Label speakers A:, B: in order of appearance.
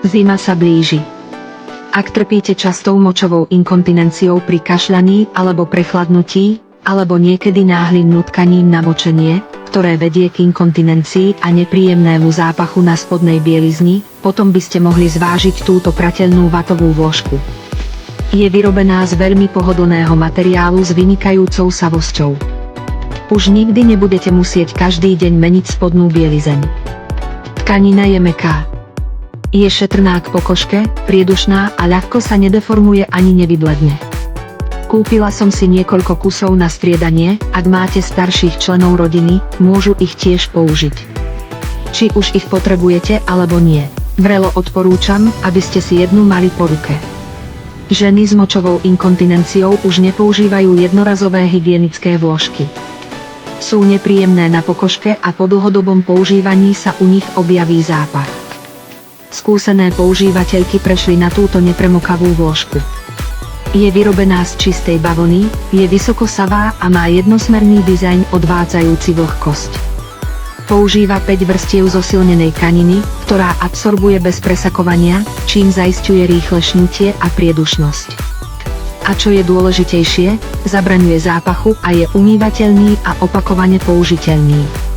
A: Zima sa blíži. Ak trpíte častou močovou inkontinenciou pri kašľaní alebo prechladnutí, alebo niekedy náhlym nutkaním na močenie, ktoré vedie k inkontinencii a nepríjemnému zápachu na spodnej bielizni, potom by ste mohli zvážiť túto prateľnú vatovú vložku. Je vyrobená z veľmi pohodlného materiálu s vynikajúcou savosťou. Už nikdy nebudete musieť každý deň meniť spodnú bielizeň. Tkanina je mäkká. Je šetrná k pokožke, priedušná a ľahko sa nedeformuje ani nevybledne. Kúpila som si niekoľko kusov na striedanie, ak máte starších členov rodiny, môžu ich tiež použiť. Či už ich potrebujete alebo nie, vrelo odporúčam, aby ste si jednu mali po ruke. Ženy s močovou inkontinenciou už nepoužívajú jednorazové hygienické vložky. Sú nepríjemné na pokožke a po dlhodobom používaní sa u nich objaví zápach. Skúsené používateľky prešli na túto nepremokavú vložku. Je vyrobená z čistej bavlny, je vysokosavá a má jednosmerný dizajn odvádzajúci vlhkosť. Používa 5 vrstiev zosilnenej tkaniny, ktorá absorbuje bez presakovania, čím zaisťuje rýchle šnutie a priedušnosť. A čo je dôležitejšie, zabraňuje zápachu a je umývateľný a opakovane použiteľný.